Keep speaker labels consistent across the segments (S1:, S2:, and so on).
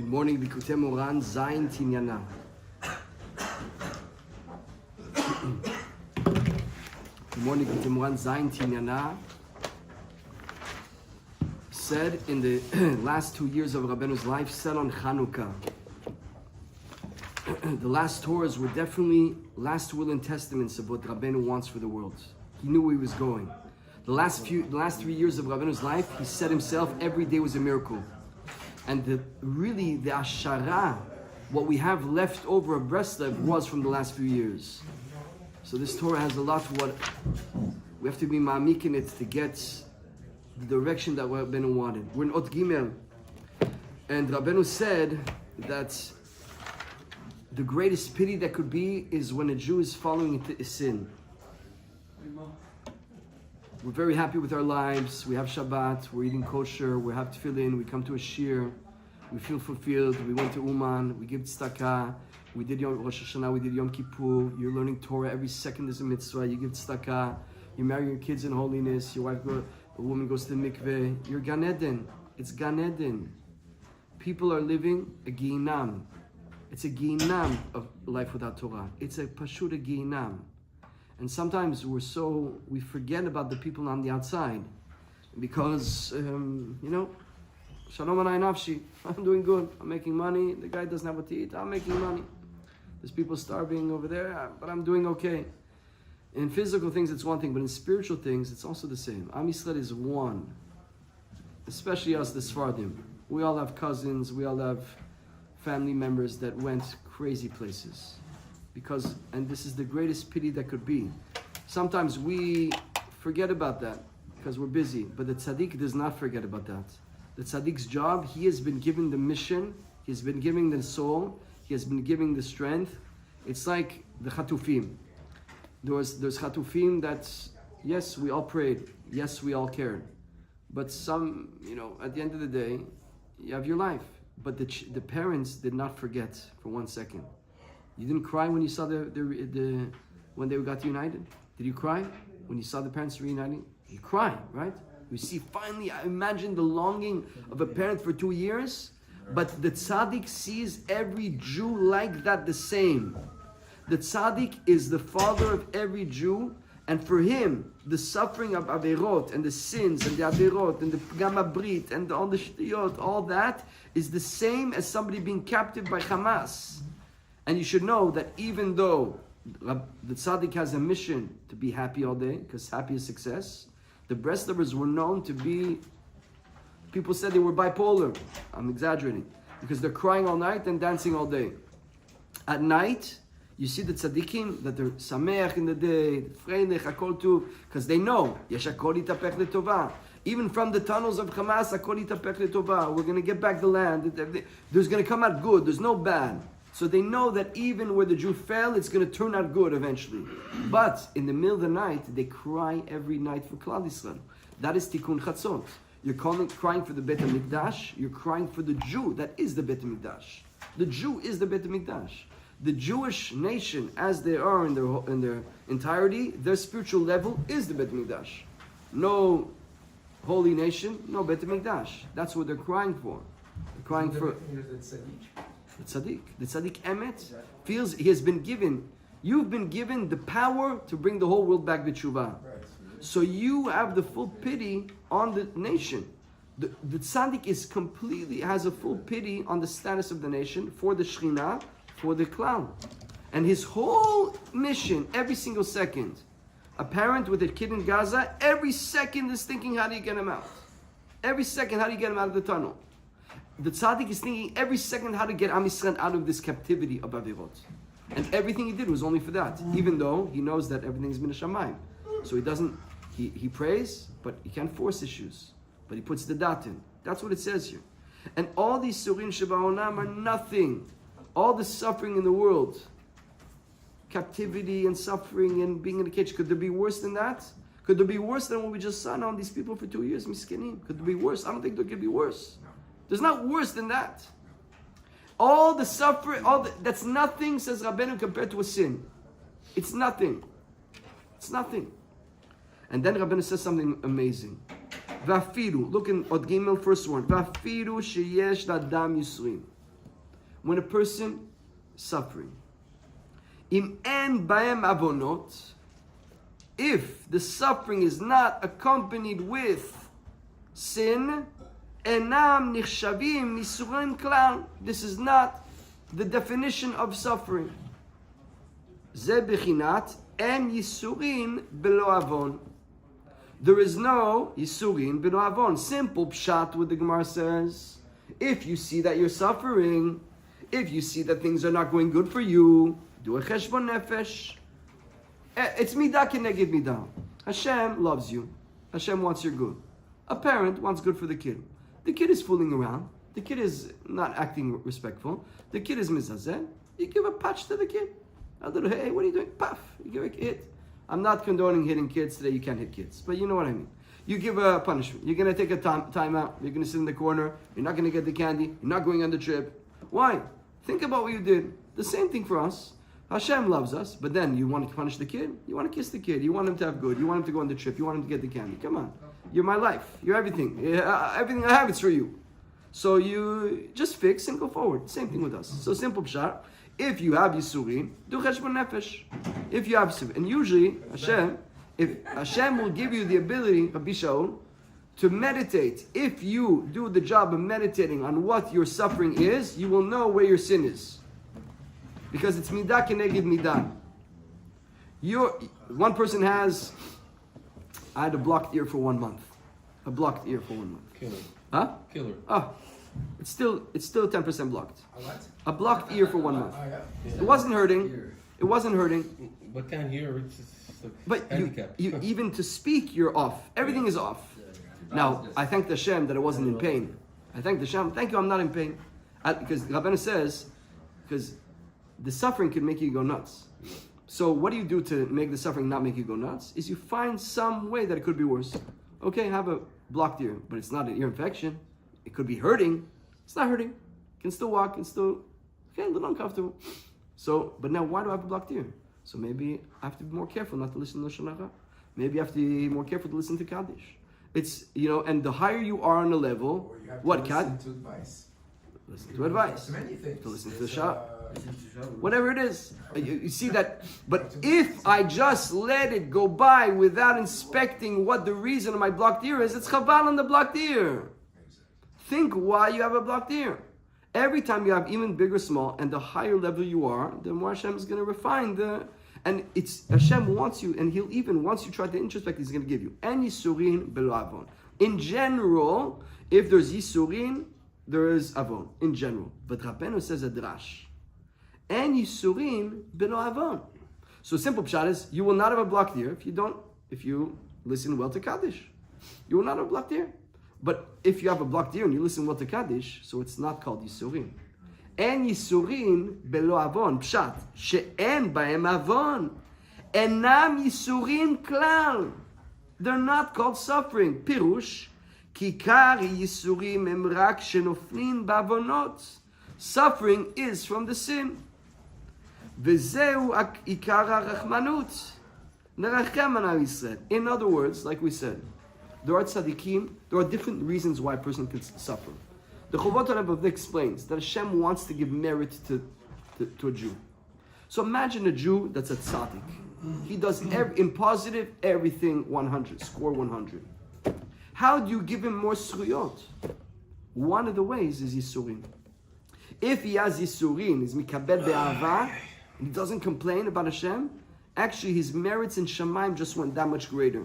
S1: Good morning, Likutei Moharan, Tinyana. Good morning, Likutei Moharan, Tinyana. Said in the last 2 years of Rabbeinu's life, said on Chanukah. The last Torahs were definitely last will and testaments of what Rabbeinu wants for the world. He knew where he was going. The last 3 years of Rabbeinu's life, he said himself, every day was a miracle. And the ashara, what we have left over of Breslev was from the last few years. So this Torah has a lot of what we have to be ma'amik in it to get the direction that Rabbeinu wanted. We're in Ot Gimel, and Rabbeinu said that the greatest pity that could be is when a Jew is falling into a sin. We're very happy with our lives. We have Shabbat, we're eating kosher, we have tefillin, we come to a shiur, we feel fulfilled, we went to Uman, we give tzedakah, we did Rosh Hashanah, we did Yom Kippur, you're learning Torah, every second is a mitzvah, you give tzedakah, you marry your kids in holiness, your wife a woman goes to the mikveh, you're Gan Eden, it's Gan Eden. People are living a Gehinam. It's a Gehinam of life without Torah. It's a pashut a Gehinam. And sometimes we forget about the people on the outside because, shalom alay nafshi, I'm doing good, I'm making money, the guy doesn't have what to eat, I'm making money. There's people starving over there, but I'm doing okay. In physical things, it's one thing, but in spiritual things, it's also the same. Am Yisrael is one, especially us, the Sfardim. We all have cousins, we all have family members that went crazy places. And this is the greatest pity that could be. Sometimes we forget about that because we're busy, but the tzaddik does not forget about that. The tzaddik's job, he has been given the mission, he has been giving the soul, he has been giving the strength. It's like the chatufim. There's chatufim that, yes, we all prayed, yes, we all cared, but at the end of the day, you have your life. But the parents did not forget for 1 second. You didn't cry when you saw when they got united? Did you cry when you saw the parents reuniting? You cry, right? You see, finally, I imagine the longing of a parent for 2 years, but the tzaddik sees every Jew like that the same. The tzaddik is the father of every Jew, and for him, the suffering of averot and the sins and the averot and the pgam brit and all the shtiyot, all that is the same as somebody being captive by Hamas. And you should know that even though the tzaddik has a mission to be happy all day, because happy is success, the Breslevers were known to be, people said they were bipolar. I'm exaggerating. Because they're crying all night and dancing all day. At night, you see the tzaddikim, that they're sameach in the day, freilich, hakol tuv, because they know, yesh hakol yitapech letovah. Even from the tunnels of Hamas, hakol yitapech letovah. We're going to get back the land. There's going to come out good. There's no bad. So they know that even where the Jew fell, it's going to turn out good eventually. But in the middle of the night, they cry every night for Klal Yisrael. That is Tikkun Chatzot. You're crying for the Bet HaMikdash. You're crying for the Jew that is the Bet HaMikdash. The Jew is the Bet HaMikdash. The Jewish nation, as they are in their entirety, their spiritual level is the Bet HaMikdash. No holy nation, no Bet HaMikdash. That's what they're crying for. They're crying for the tzaddik emet feels he has been given. You've been given the power to bring the whole world back to tshuva. So you have the full pity on the nation. The tzaddik has a full pity on the status of the nation, for the Shekhinah, for the Klal. And his whole mission, every single second, a parent with a kid in Gaza, every second is thinking, how do you get him out? Every second, how do you get him out of the tunnel? The tzaddik is thinking every second how to get Am Yisrael out of this captivity of avirot. And everything he did was only for that, even though he knows that everything's min hashamayim. So he prays, but he can't force issues. But he puts the dat in. That's what it says here. And all these surim sheba'olam are nothing. All the suffering in the world, captivity and suffering and being in a cage, could there be worse than that? Could there be worse than what we just saw on these people for 2 years, miskinim? Could there be worse? I don't think there could be worse. There's not worse than that. All the suffering, that's nothing, says Rabbeinu, compared to a sin. It's nothing. It's nothing. And then Rabbeinu says something amazing. Vafiru, look in Od Gimel, first one. Vafiru sheyesh ladam yisrin. when a person is suffering. Im en baem avonot, if the suffering is not accompanied with sin, enam nichshavim misurim klal. This is not the definition of suffering. Ze bechinat en yisurin belo avon. There is no yisurin belo avon. Simple pshat what the Gemara says. If you see that you're suffering, if you see that things are not going good for you, do a cheshbon nefesh. It's midah keneged midah. Hashem loves you. Hashem wants your good. A parent wants good for the kid. The kid is fooling around. The kid is not acting respectful. The kid is mizazeh. You give a patch to the kid. A little, hey, what are you doing? Puff. You give a hit. I'm not condoning hitting kids today. You can't hit kids. But you know what I mean. You give a punishment. You're going to take a time out. You're going to sit in the corner. You're not going to get the candy. You're not going on the trip. Why? Think about what you did. The same thing for us. Hashem loves us, but then you want to punish the kid? You want to kiss the kid? You want him to have good? You want him to go on the trip? You want him to get the candy? Come on. You're my life. You're everything. Everything I have is for you. So you just fix and go forward. Same thing with us. So simple pshat. If you have Yisurim, do cheshbon nefesh. If you have Yisurim. And usually, if Hashem will give you the ability, Rabbi Shaul, to meditate. If you do the job of meditating on what your suffering is, you will know where your sin is. Because it's midah keneged midah. One person has, I had a blocked ear for 1 month. A blocked ear for 1 month.
S2: Killer.
S1: Huh?
S2: Killer.
S1: Oh, it's still 10% blocked.
S3: A what?
S1: A blocked ear for 1 month.
S3: Oh, yeah.
S1: It wasn't hurting. It wasn't hurting.
S2: But can't hear. It's a
S1: But
S2: handicap.
S1: you even to speak, you're off. Everything is off. Now, I thank the Hashem that I wasn't in pain. I thank the Hashem. Thank you, I'm not in pain. Because Rabbeinu says, because the suffering can make you go nuts. So what do you do to make the suffering not make you go nuts? Is you find some way that it could be worse. Okay, have a blocked ear, but it's not an ear infection. It could be hurting. It's not hurting. Can still walk. Can still, okay, a little uncomfortable. So, but now why do I have a blocked ear? So maybe I have to be more careful not to listen to Lashon Hara. Maybe I have to be more careful to listen to Kaddish. It's, and the higher you are on the level,
S3: Or you have to
S1: what,
S3: listen to advice.
S1: Listen to advice.
S3: To many things.
S1: To listen to
S3: It's,
S1: the Shah. Whatever it is. You see that, but if I just let it go by without inspecting what the reason of my blocked ear is, it's chaval on the blocked ear. Think why you have a blocked ear. Every time you have even big or small, and the higher level you are, the more Hashem is going to refine and it's, Hashem wants you, and He'll even, once you try to introspect, He's going to give you. And Yisurin belo avon. In general, if there's Yisurin, there is avon. In general. But Rabbeinu says a drash. And Yisurin belo avon. So simple pshat is, you will not have a blocked ear if you listen well to Kaddish. You will not have a blocked ear. But if you have a blocked ear and you listen well to Kaddish, so it's not called Yisurin. En Yisurin belo avon, pshat, she'en baem avon, enam Yisurin klal. They're not called suffering. Pirush, kikar Yisurim em rak shenoflin ba'avonot. Suffering is from the sin. V'zeu ikar ha'rachmanut. Nerachem al Yisrael. In other words, like we said, there are tzaddikim, there are different reasons why a person can suffer. The Chovot Rebbe explains that Hashem wants to give merit to a Jew. So imagine a Jew that's a tzaddik. He does in positive everything 100, score 100. How do you give him more zchuyot? One of the ways is Yisurin. If he has Yisurin, he's mikabel be'ahava, and he doesn't complain about Hashem, actually his merits in Shamayim just went that much greater.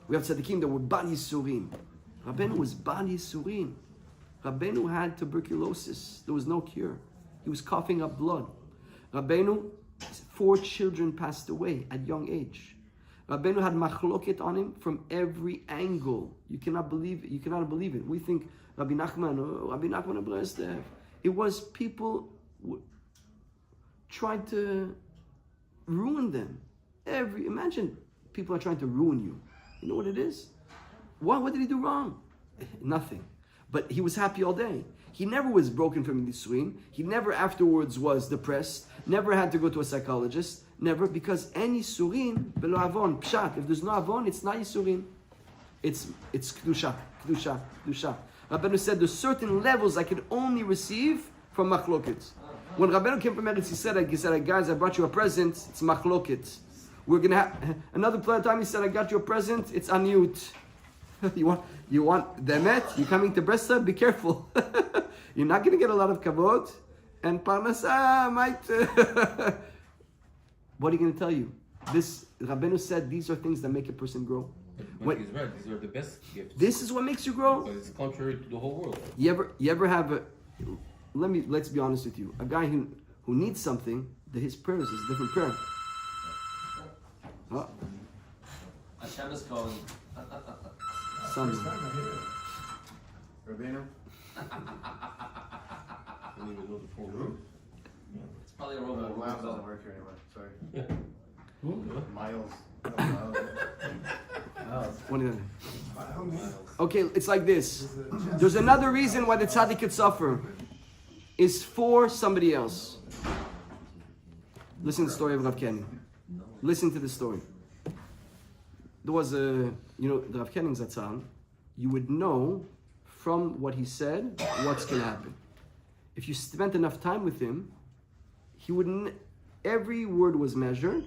S1: We have tzaddikim that were bad Yisurin. Rabbeinu was bad Yisurin. Rabbeinu had tuberculosis. There was no cure. He was coughing up blood. Rabbeinu, 4 children passed away at young age. Rabbeinu had machloket on him from every angle. You cannot believe it. You cannot believe it. We think Rabbi Nachman of Breslev. It was people trying to ruin them. Imagine people are trying to ruin you. You know what it is? What did he do wrong? Nothing. But he was happy all day. He never was broken from Yisurin. He never afterwards was depressed. Never had to go to a psychologist. Never, because any Yisurin belo avon, pshat. If there's no avon, it's not Yisurin. It's kedusha. Rabbeinu said there's certain levels I could only receive from machloket. When Rabbeinu came from Eretz, he said, guys, I brought you a present. It's machloket. We're gonna have another time. He said, I got you a present. It's aniut. You want the emet? You coming to Bresta? Be careful. You're not gonna get a lot of kavod, and parnasa might. What are you gonna tell you? This Rabbeinu said these are things that make a person grow.
S2: But he's right. These are the best gifts.
S1: This is what makes you grow.
S2: But it's contrary to the whole world.
S1: You ever have a? Let's be honest with you. A guy who needs something, his prayers is a different prayer. Oh.
S3: Hashem is calling.
S1: Son.
S4: Reboh?
S2: I don't even know the full word.
S3: It's probably a Reboh.
S4: Miles doesn't work here anymore. Sorry.
S2: Yeah. Who?
S4: Miles. No, Miles.
S1: What is that? Okay, it's like this. There's another reason why the tzaddik could suffer. Is for somebody else. Listen to the story of Rav Kenny. Listen to the story. There was the Rav Kenny Zatzal, you would know from what he said what's going to happen. If you spent enough time with him, every word was measured,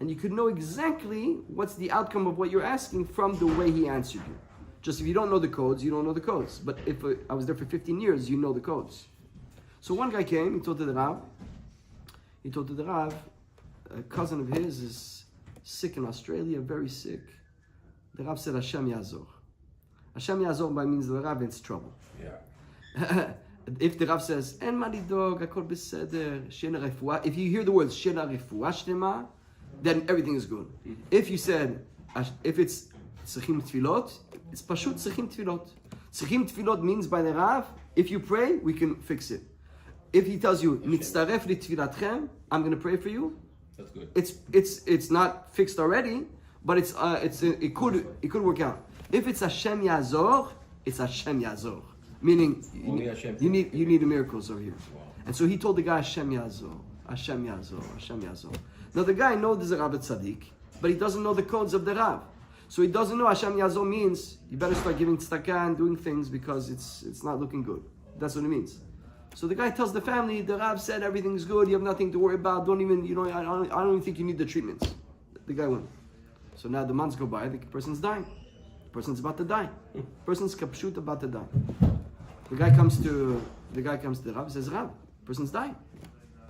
S1: and you could know exactly what's the outcome of what you're asking from the way he answered you. Just if you don't know the codes, you don't know the codes. But if I was there for 15 years, you know the codes. So one guy came, he told to the Rav, a cousin of his is sick in Australia, very sick. The Rav said, Hashem Yazor. Hashem Yazor means the Rav is trouble.
S2: Yeah.
S1: If the Rav says, En malidog, akol beseder, shena refuah, if you hear the words shena refuah shlema, then everything is good. If you said, if it's tzrichim tefilot, it's pashut tzrichim tefilot. Tzrichim tefilot means by the Rav, if you pray, we can fix it. If he tells you, nitztaref li tfilatchem, I'm going to pray for you.
S2: That's good.
S1: It's not fixed already, but it could work out. If it's Hashem Yazor, it's Hashem Yazor. Meaning you need miracles over here.
S2: Wow.
S1: And so he told the guy Hashem Yazor, Hashem Yazor, Hashem Yazor. Now the guy knows there's a Rav Tzaddik, but he doesn't know the codes of the Rav. So he doesn't know Hashem Yazor means you better start giving tzedakah and doing things because it's not looking good. That's what it means. So the guy tells the family, the Rav said everything's good, you have nothing to worry about, I don't even think you need the treatments. The guy went. So now the months go by, the person's dying. The person's about to die. The person's kapshut about to die. The guy comes to the Rav, says, Rav, the person's dying.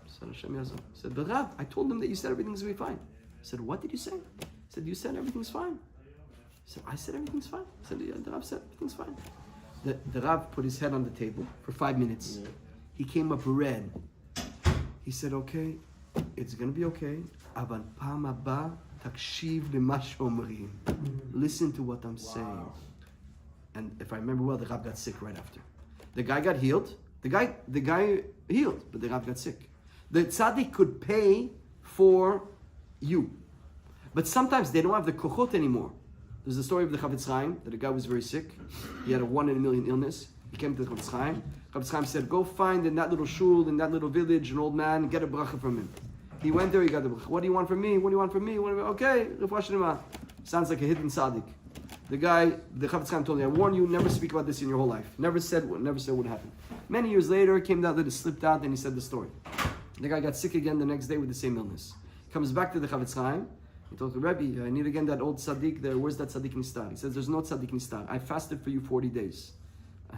S1: Said Hashem Yazor. Said, but Rav, I told him that you said everything's going to be fine. Said, what did you say? Said, you said everything's fine. Said, I said everything's fine. Said, yeah, the Rav said everything's fine. The Rav put his head on the table for 5 minutes. Yeah. He came up red. He said, okay, it's going to be okay. Avan pam haba takshiv lema shomrim. Listen to what I'm saying. And if I remember well, the Rav got sick right after. The guy got healed. The guy healed, but the Rav got sick. The tzaddik could pay for you. But sometimes they don't have the kochot anymore. There's the story of the Chavetz Chaim, that a guy was very sick. He had a 1 in a million illness. He came to the Chavetz Chaim. Chavetz Chaim said, go find in that little shul, in that little village, an old man, and get a bracha from him. He went there, he got the bracha. What do you want from me? What do you want from me? Okay, refuah shlema. Sounds like a hidden tzaddik. The Chavetz Chaim told me, I warn you, never speak about this in your whole life. Never said what happened. Many years later, came down that it slipped out, and he said the story. The guy got sick again the next day with the same illness. Comes back to the Chavetz Chaim. He told the Rebbe, I need again that old tzaddik there. Where's that tzaddik nistar? He says, there's no tzaddik nistar. I fasted for you 40 days.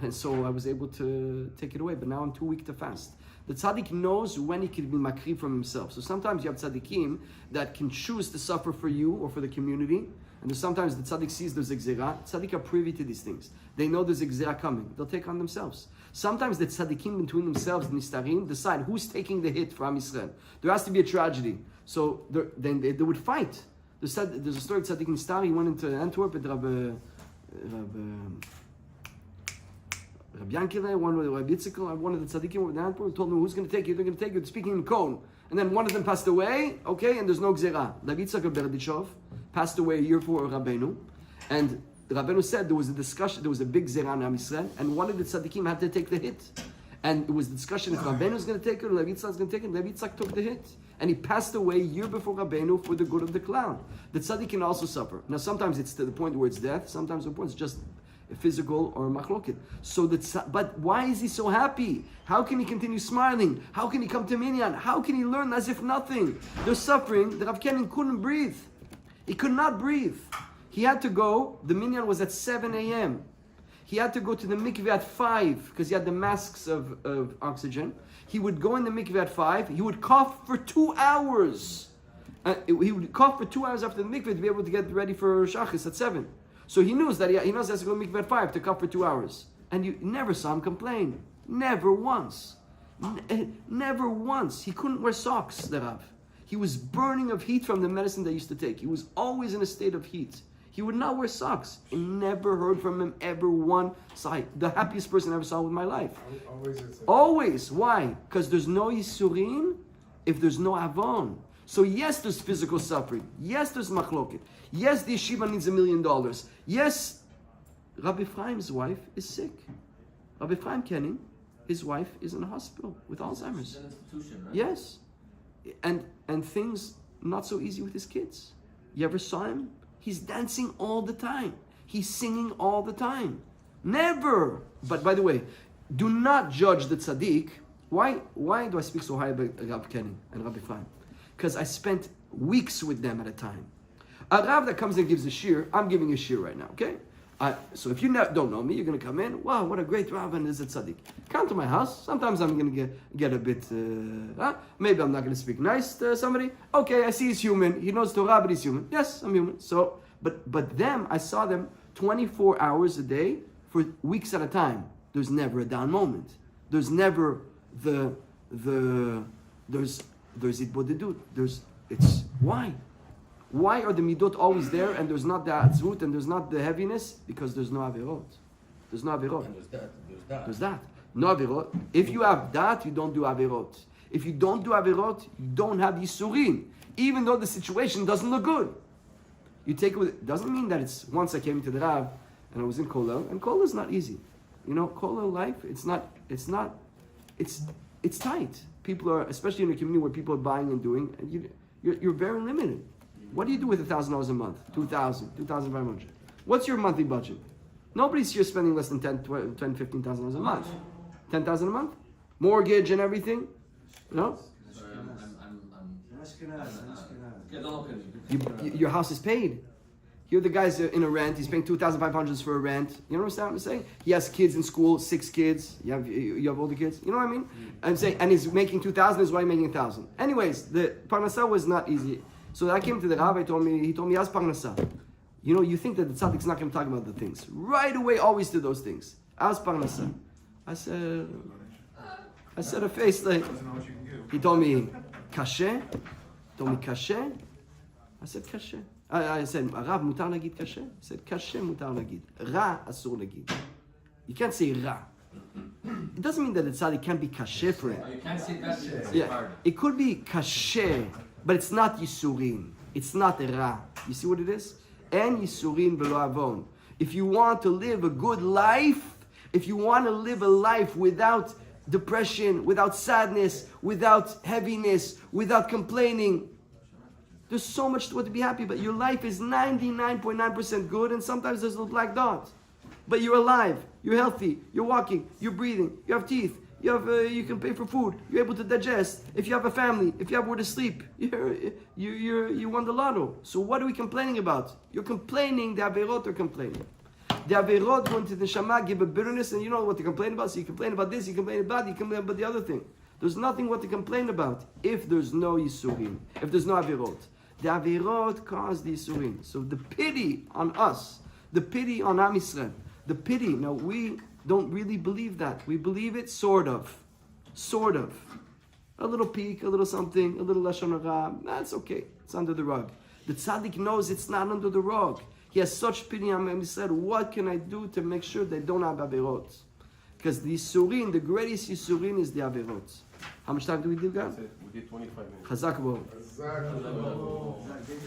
S1: And so I was able to take it away, but now I'm too weak to fast. The tzaddik knows when he can be makri from himself. So sometimes you have tzaddikim that can choose to suffer for you or for the community. And sometimes the tzaddik sees there's a gzera. Tzaddik are privy to these things. They know there's a gzera coming. They'll take on themselves. Sometimes the tzaddikim between themselves, the nistarim, decide who's taking the hit for Am Yisrael. There has to be a tragedy. So then they would fight. There's a story of tzaddik nistar. He went into Antwerp with Rabbi Yankele, one of the Rabbi Yitzchak, one of the tzaddikim in Antwerp, told them who's going to take you. They're going to take you. Speaking in Kol. And then one of them passed away. Okay, and there's no gzera. Rabbi Yitzchak of Berdichov passed away a year before Rabbeinu, and Rabbeinu said there was a discussion. There was a big gzera on Am Yisrael, and one of the tzaddikim had to take the hit. And it was the discussion if Rabbeinu was going to take it or Rabbi Yitzchak was going to take it. Rabbi Yitzchak took the hit. And he passed away a year before Rabbeinu for the good of the clan. The tzaddik can also suffer. Now sometimes it's to the point where it's death. Sometimes the point is just physical or machloket. So but why is he so happy? How can he continue smiling? How can he come to minyan? How can he learn as if nothing? They're suffering. The Rav Kenin couldn't breathe. He could not breathe. He had to go. The minyan was at 7 a.m. He had to go to the mikveh at 5 because he had the masks of oxygen. He would go in the mikveh at 5. He would cough for 2 hours. He would cough for 2 hours after the mikveh to be able to get ready for shachis at 7. So he knows that he knows he has to go to mikveh at 5 to cough for 2 hours. And you never saw him complain. Never once. Never once. He couldn't wear socks, the Rav. He was burning of heat from the medicine they used to take. He was always in a state of heat. He would not wear socks. I never heard from him ever one sigh. The happiest person I ever saw in my life. Always. Why? Because there's no yisurin if there's no avon. So yes, there's physical suffering. Yes, there's machloket. Yes, the yeshiva needs $1 million. Yes, Rabbi Ephraim's wife is sick. Rabbi Ephraim Kenin, his wife is in a hospital with Alzheimer's.
S3: It's an institution, right?
S1: Yes. And things not so easy with his kids. You ever saw him? He's dancing all the time. He's singing all the time. Never. But by the way, do not judge the tzaddik. Why do I speak so high about Rabbi Kenin and Rabbi Ephraim? Because I spent weeks with them at a time. A Rav that comes and gives a shiur, I'm giving a shiur right now, okay? So if you don't know me, you're going to come in, wow, what a great Rav and is a tzaddik. Come to my house. Sometimes I'm going to get a bit, maybe I'm not going to speak nice to somebody. Okay, I see he's human. He knows Torah, but he's human. Yes, I'm human. So, but them, I saw them 24 hours a day for weeks at a time. There's never a down moment. There's never there's itbodedut. It's why? Why are the midot always there and there's not the atzvut and there's not the heaviness? Because there's no averot. There's no averot.
S2: And there's that.
S1: No averot. If you have that, you don't do averot. If you don't do averot, you don't have yisurin. Even though the situation doesn't look good. You take it with it. Doesn't mean that it's, once I came to the Rav and I was in Kollel, and Kollel is not easy. You know, Kollel life, it's tight. People are, especially in a community where people are buying and doing, and you're very limited. What do you do with $1,000 a month? 2,000, 2,500. What's your monthly budget? Nobody's here spending less than $15,000 a month. 10,000 a month? Mortgage and everything? No?
S3: Sorry, don't look at me.
S1: Your house is paid. Here the guy's in a rent. He's paying $2,500 for a rent. You know what I'm saying? He has kids in school, 6 kids. You have older kids. You know what I mean? I'm saying, and he's making 2,000. Is why he's making 1,000. Anyways, the parnasa was not easy. So I came to the Rabbi. He told me, "How's parnasa?" You know, you think that the tzaddik's not going to talk about the things right away. Always do those things. How's parnasa? I said a face like. He told me, "Kashe." Told me, "Kashe." I said, "Kashe." I said, "Rav, mutar lagid kashe?" He said, "Kashe mutar lagid. Ra asur lagid." You can't say ra. It doesn't mean that the tzaddik can't be kashe for it.
S3: Oh, you can't say that. It's
S1: Yeah,
S3: hard.
S1: it could be kashe, but it's not yisurin. It's not ra. You see what it is? En yisurin v'lo avon. If you want to live a good life, if you want to live a life without depression, without sadness, without heaviness, without complaining, there's so much to be happy, but your life is 99.9% good, and sometimes there's a little black dot. But you're alive, you're healthy, you're walking, you're breathing, you have teeth, you can pay for food, you're able to digest. If you have a family, if you have where to sleep, you won the lotto. So what are we complaining about? You're complaining, the averot are complaining. The averot go into the neshama, give a bitterness, and you know what to complain about. So you complain about this, you complain about the other thing. There's nothing what to complain about if there's no yisurim, if there's no averot. The averot cause the yisurim. So the pity on us, the pity on Am Yisrael, the pity. Now we don't really believe that. We believe it sort of. A little peak, a little something, a little lashon hara. That's okay. It's under the rug. The tzaddik knows it's not under the rug. He has such pity on Am Yisrael. What can I do to make sure they don't have averot? Because the yisurin, the greatest yisurin is the averot. How much time do we do, guys?
S2: We did 25 minutes.
S1: Chazak bo.
S4: Exactly.